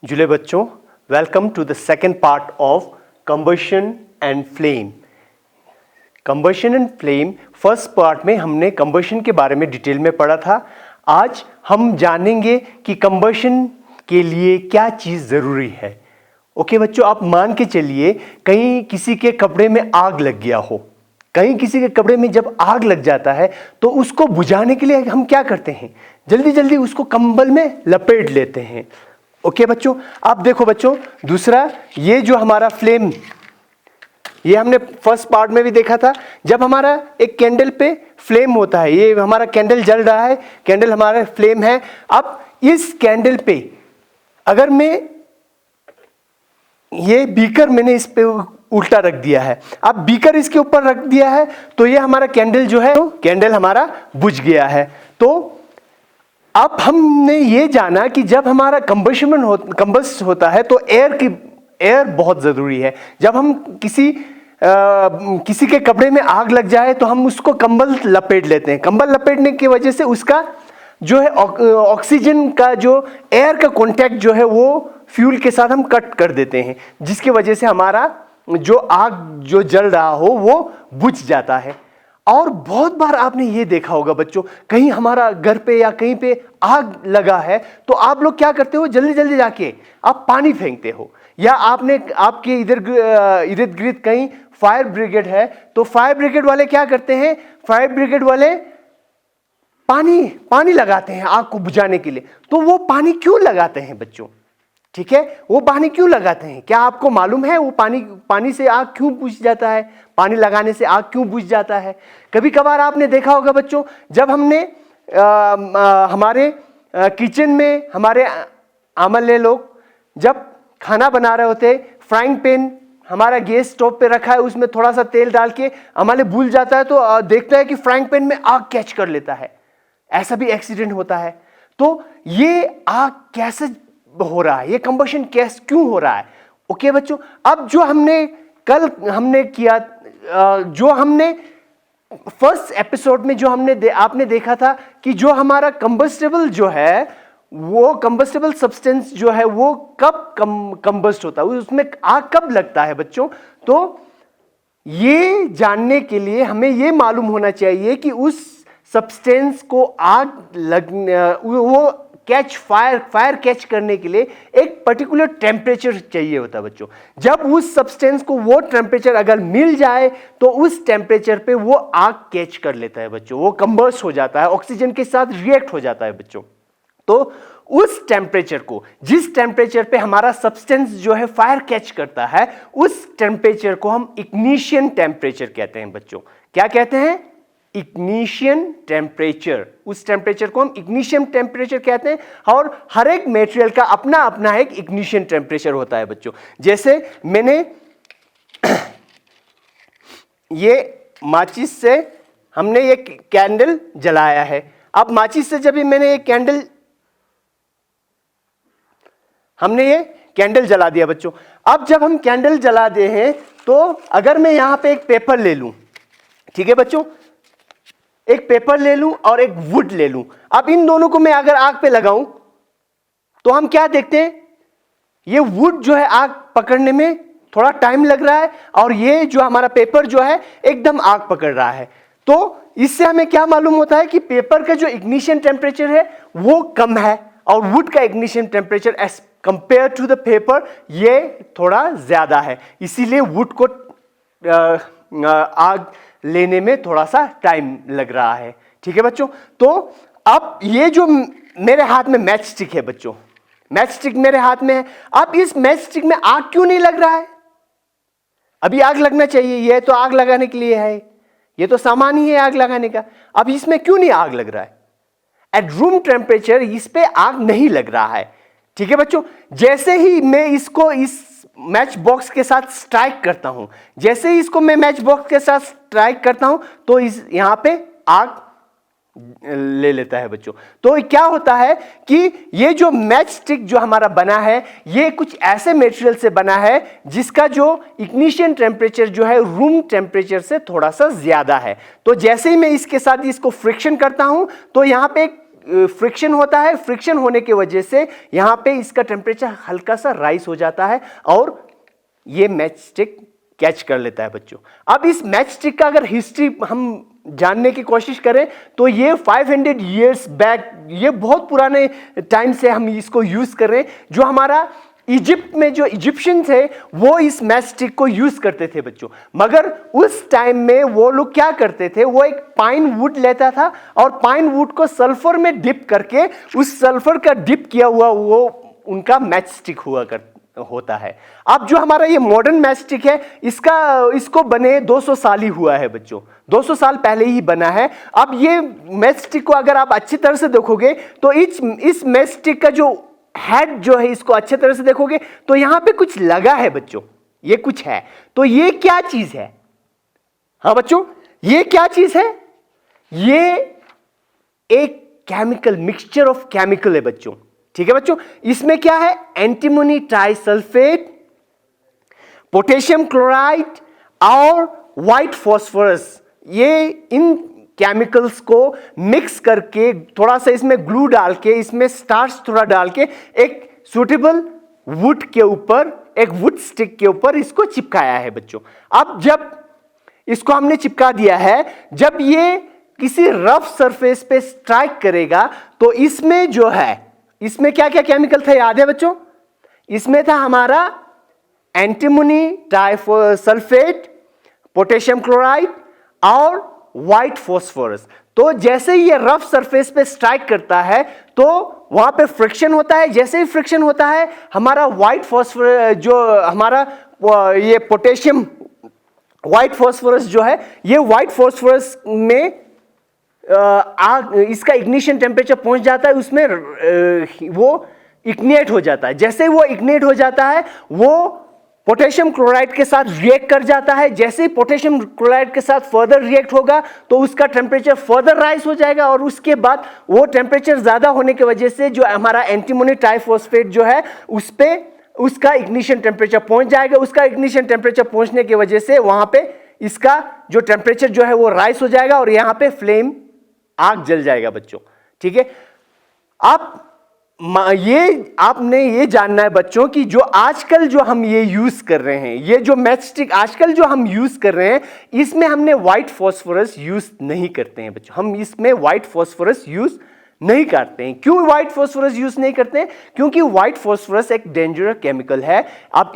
जुले बच्चों, welcome to the second part of combustion and flame. Combustion and flame first part में हमने combustion के बारे में डिटेल में पढ़ा था। आज हम जानेंगे कि कंबशन के लिए क्या चीज़ ज़रूरी है। ओके बच्चों, आप मान के चलिए कहीं किसी के कपड़े में आग लग गया हो। कहीं किसी के कपड़े में जब आग लग जाता है तो उसको बुझाने के लिए हम क्या करते हैं, जल्दी जल्दी उसको कंबल में लपेट लेते हैं। ओके बच्चों, अब देखो बच्चों, दूसरा ये जो हमारा फ्लेम, ये हमने फर्स्ट पार्ट में भी देखा था। जब हमारा एक कैंडल पे फ्लेम होता है, ये हमारा कैंडल जल रहा है, कैंडल हमारा फ्लेम है। अब इस कैंडल पे अगर मैं ये बीकर मैंने इस पे उल्टा रख दिया है, अब बीकर इसके ऊपर रख दिया है तो ये हमारा कैंडल जो है, कैंडल हमारा बुझ गया है। तो अब हमने ये जाना कि जब हमारा कंबस्ट होता है तो एयर बहुत जरूरी है। जब हम किसी के कपड़े में आग लग जाए तो हम उसको कंबल लपेट लेते हैं। कंबल लपेटने की वजह से उसका जो है ऑक्सीजन का जो एयर का कांटेक्ट जो है वो फ्यूल के साथ हम कट कर देते हैं, जिसकी वजह से हमारा जो आग जो जल रहा हो वो बुझ जाता है। और बहुत बार आपने ये देखा होगा बच्चों, कहीं हमारा घर पे या कहीं पे आग लगा है तो आप लोग क्या करते हो, जल्दी जल्दी जाके आप पानी फेंकते हो, या आपने आपके इर्द गिर्द कहीं फायर ब्रिगेड है तो फायर ब्रिगेड वाले क्या करते हैं, फायर ब्रिगेड वाले पानी लगाते हैं आग को बुझाने के लिए। तो वो पानी क्यों लगाते हैं बच्चों? ठीक है, वो पानी क्यों लगाते हैं? क्या आपको मालूम है वो पानी से आग क्यों बुझ जाता है? पानी लगाने से आग क्यों बुझ जाता है? कभी कभार आपने देखा होगा बच्चों, जब हमने हमारे किचन में हमारे आमले लोग जब खाना बना रहे होते, फ्राइंग पैन हमारा गैस स्टोव पे रखा है, उसमें थोड़ा सा तेल डाल के हमारे भूल जाता है तो देखता है कि फ्राइंग पैन में आग कैच कर लेता है। ऐसा भी एक्सीडेंट होता है। तो ये आग कैसे हो रहा है, ये कंबशन क्यों हो रहा है? ओके बच्चों, अब जो हमने किया, जो हमने फर्स्ट एपिसोड में जो आपने देखा था कि जो हमारा कंबस्टेबल जो है, वो कंबस्टेबल सब्सटेंस जो है वो कब कंबस्ट होता है, उसमें आग कब लगता है बच्चों? तो ये जानने के लिए हमें ये मालूम होना चाहिए कि उस सब्सटेंस को आग लगने, वो फायर कैच करने के लिए एक पर्टिकुलर टेम्परेचर चाहिए होता है बच्चों। जब उस सब्सटेंस को वो टेम्परेचर अगर मिल जाए तो उस टेम्परेचर पे वो आग कैच कर लेता है बच्चों, वो कंबस्ट हो जाता है, ऑक्सीजन के साथ रिएक्ट हो जाता है बच्चों। तो उस टेम्परेचर को, जिस टेम्परेचर पे हमारा सब्सटेंस जो है फायर कैच करता है, उस टेम्परेचर को हम इग्निशन टेम्परेचर कहते हैं बच्चों। क्या कहते हैं? Ignition temperature. उस टेम्परेचर को हम इग्निशन टेम्परेचर कहते हैं। और हर एक मटेरियल का अपना अपना एक इग्निशन टेम्परेचर होता है बच्चों। जैसे मैंने ये माचिस से हमने ये कैंडल जलाया है। अब माचिस से जब मैंने हमने ये कैंडल जला दिया बच्चों। अब जब हम कैंडल जला दे हैं तो अगर मैं यहां पे एक पेपर ले लूं, ठीक है बच्चों, एक पेपर ले लूं और एक वुड ले लूं। अब इन दोनों को मैं अगर आग पे लगाऊं तो हम क्या देखते हैं, ये वुड जो है आग पकड़ने में थोड़ा टाइम लग रहा है और ये जो हमारा पेपर जो है एकदम आग पकड़ रहा है। तो इससे हमें क्या मालूम होता है कि पेपर का जो इग्निशन टेम्परेचर है वो कम है और वुड का ignition temperature as compared to the paper ये थोड़ा ज्यादा है। इसीलिए वुड को आग लेने में थोड़ा सा टाइम लग रहा है। ठीक है बच्चों, तो अब ये जो मेरे हाथ में मैच स्टिक है बच्चों, मैच स्टिक मेरे हाथ में है। अब इस मैच स्टिक में आग क्यों नहीं लग रहा है? अभी आग लगना चाहिए, ये तो आग लगाने के लिए है, ये तो सामान ही है आग लगाने का। अब इसमें क्यों नहीं आग लग रहा है? एट रूम टेम्परेचर इस पे आग नहीं लग रहा है। ठीक है बच्चों, जैसे ही मैं इसको इस मैच बॉक्स के साथ स्ट्राइक करता हूं, जैसे ही इसको मैं मैच बॉक्स के साथ स्ट्राइक करता हूं तो यहां पे आग ले लेता है बच्चों। तो क्या होता है कि ये जो मैच स्टिक जो हमारा बना है, ये कुछ ऐसे मटेरियल से बना है जिसका जो इग्निशन टेम्परेचर जो है रूम टेम्परेचर से थोड़ा सा ज्यादा है। तो जैसे ही मैं इसके साथ इसको फ्रिक्शन करता हूं तो यहां पे एक फ्रिक्शन होता है, फ्रिक्शन होने की वजह से यहां पे इसका टेम्परेचर हल्का सा राइज हो जाता है और ये मैच स्टिक कैच कर लेता है बच्चों। अब इस मैच स्टिक का अगर हिस्ट्री हम जानने की कोशिश करें तो ये 500 इयर्स बैक, ये बहुत पुराने टाइम से हम इसको यूज कर रहे हैं। जो हमारा इजिप्ट में जो इजिप्शियन थे वो इस मैच स्टिक को यूज करते थे बच्चों, मगर उस टाइम में वो लोग क्या करते थे, वो एक पाइन वुड लेता था और पाइन वुड को सल्फर में डिप करके उस सल्फर का डिप किया हुआ वो उनका मैच स्टिक होता है। अब जो हमारा ये मॉडर्न मैच स्टिक है इसको बने 200 साल ही हुआ है बच्चों, 200 साल पहले ही बना है। अब ये मैच स्टिक को अगर आप अच्छी तरह से देखोगे तो इस मैच स्टिक का जो हेड जो है, इसको अच्छे तरह से देखोगे तो यहां पे कुछ लगा है बच्चों, ये कुछ है। तो ये क्या चीज है? हाँ बच्चों, ये क्या चीज है? ये एक केमिकल, मिक्सचर ऑफ केमिकल है बच्चों। ठीक है बच्चों, इसमें क्या है? एंटीमोनी ट्राइसल्फेट, पोटेशियम क्लोराइड और व्हाइट फास्फोरस, ये इन केमिकल्स को मिक्स करके थोड़ा सा इसमें ग्लू डाल के, इसमें स्टार्च थोड़ा डाल के एक सूटेबल वुड के ऊपर, एक वुड स्टिक के ऊपर इसको चिपकाया है बच्चों। अब जब इसको हमने चिपका दिया है, जब ये किसी रफ सरफेस पे स्ट्राइक करेगा तो इसमें जो है, इसमें क्या क्या केमिकल था याद है बच्चों? इसमें था हमारा एंटीमोनी ट्राइसल्फेट, पोटेशियम क्लोराइड और व्हाइट फास्फोरस। तो जैसे ही ये रफ सरफेस पे स्ट्राइक करता है तो वहां पे फ्रिक्शन होता है, जैसे ही फ्रिक्शन होता है हमारा व्हाइट फास्फोरस, जो हमारा ये पोटेशियम व्हाइट फास्फोरस जो है, ये व्हाइट फास्फोरस में आग, इसका इग्निशन टेम्परेचर पहुंच जाता है, उसमें वो इग्नेट हो जाता है। जैसे वो इग्नेट हो जाता है वो पोटेशियम क्लोराइड के साथ रिएक्ट कर जाता है। जैसे ही पोटेशियम क्लोराइड के साथ फर्दर रिएक्ट होगा तो उसका टेम्परेचर फर्दर राइज हो जाएगा और उसके बाद वो टेम्परेचर ज्यादा होने की वजह से जो हमारा एंटीमोनी ट्राइफॉस्फेट जो है उस पे उसका इग्निशन टेम्परेचर पहुंच जाएगा। उसका इग्निशन टेम्परेचर पहुंचने की वजह से वहां पे इसका जो टेम्परेचर जो है वो राइज हो जाएगा और यहां पे फ्लेम, आग जल जाएगा बच्चों। ठीक है, आप ये आपने ये जानना है बच्चों कि जो आजकल जो हम ये यूज कर रहे हैं, ये जो मैच स्टिक आजकल जो हम यूज कर रहे हैं, इसमें हमने व्हाइट फास्फोरस यूज नहीं करते हैं बच्चों। हम इसमें व्हाइट फास्फोरस यूज नहीं करते हैं। क्यों व्हाइट फास्फोरस यूज नहीं करते हैं? क्योंकि व्हाइट फास्फोरस एक डेंजरस केमिकल है। अब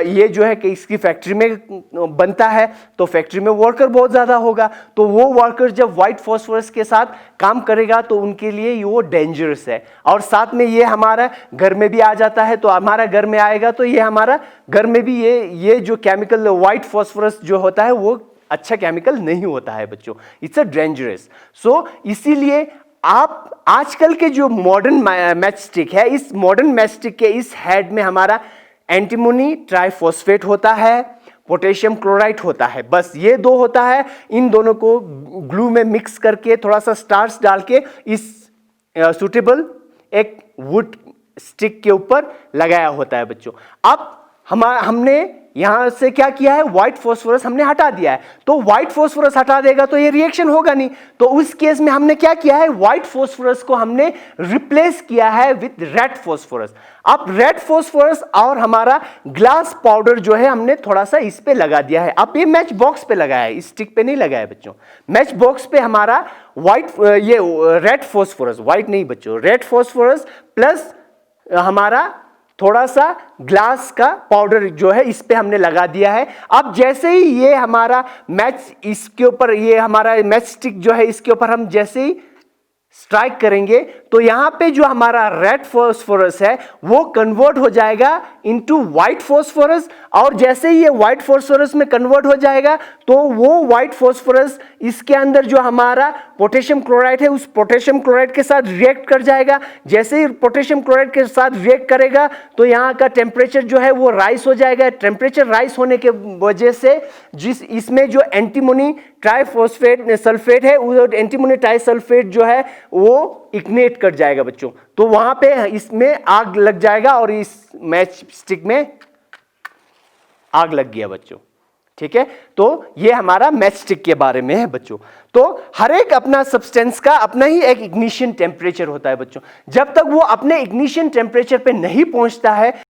ये जो है कि इसकी फैक्ट्री में बनता है तो फैक्ट्री में वर्कर बहुत ज्यादा होगा, तो वो वर्कर जब व्हाइट फास्फोरस के साथ काम करेगा तो उनके लिए वो डेंजरस है। और साथ में ये हमारा घर में भी आ जाता है, तो हमारा घर में आएगा तो ये हमारा घर में भी ये जो केमिकल व्हाइट फास्फोरस जो होता है वो अच्छा केमिकल नहीं होता है बच्चों, इट्स अ डेंजरस। सो इसीलिए आप आजकल के जो मॉडर्न मैच स्टिक है, इस मॉडर्न मैच स्टिक के इस हेड में हमारा एंटीमोनी ट्राइफॉस्फेट होता है, पोटेशियम क्लोराइड होता है, बस ये दो होता है। इन दोनों को ग्लू में मिक्स करके थोड़ा सा स्टार्च डाल के इस सूटेबल एक वुड स्टिक के ऊपर लगाया होता है बच्चों। अब हमने यहां से क्या किया है, व्हाइट फास्फोरस हमने हटा दिया है। तो व्हाइट फास्फोरस हटा देगा तो ये रिएक्शन होगा नहीं, तो उस केस में हमने क्या किया है, व्हाइट फास्फोरस को हमने रिप्लेस किया है विद रेड फास्फोरस। अब रेड फास्फोरस और हमारा ग्लास पाउडर जो है हमने थोड़ा सा इस पे लगा दिया है। अब ये मैच बॉक्स पे लगाया है, इस स्टिक पे नहीं लगाया है बच्चों। मैच बॉक्स पे हमारा ये रेड फास्फोरस, व्हाइट नहीं बच्चों, रेड फास्फोरस प्लस हमारा थोड़ा सा ग्लास का पाउडर जो है इस पे हमने लगा दिया है। अब जैसे ही ये हमारा मैच इसके ऊपर, ये हमारा मैच स्टिक जो है इसके ऊपर हम जैसे ही स्ट्राइक करेंगे तो यहां पे जो हमारा रेड फास्फोरस है वो कन्वर्ट हो जाएगा इनटू व्हाइट फास्फोरस, और जैसे ही ये व्हाइट फास्फोरस में कन्वर्ट हो जाएगा तो वो व्हाइट फास्फोरस इसके अंदर जो हमारा पोटेशियम क्लोराइड है उस पोटेशियम क्लोराइड के साथ रिएक्ट कर जाएगा। जैसे ही पोटेशियम क्लोराइड के साथ रिएक्ट करेगा तो यहाँ का टेम्परेचर जो है वो राइज हो जाएगा। टेम्परेचर राइज होने के वजह से जिस इसमें जो एंटीमोनी ट्राइफॉस्फेट सल्फेट है, वो एंटीमोनी ट्राइसल्फेट जो है वो इग्नेट कर जाएगा बच्चों, तो वहां पे इसमें आग लग जाएगा और इस मैच स्टिक में आग लग गया बच्चों। ठीक है, तो ये हमारा मैचस्टिक के बारे में है बच्चों। तो हर एक अपना सब्सटेंस का अपना ही एक इग्निशन टेम्परेचर होता है बच्चों। जब तक वो अपने इग्निशन टेम्परेचर पे नहीं पहुंचता है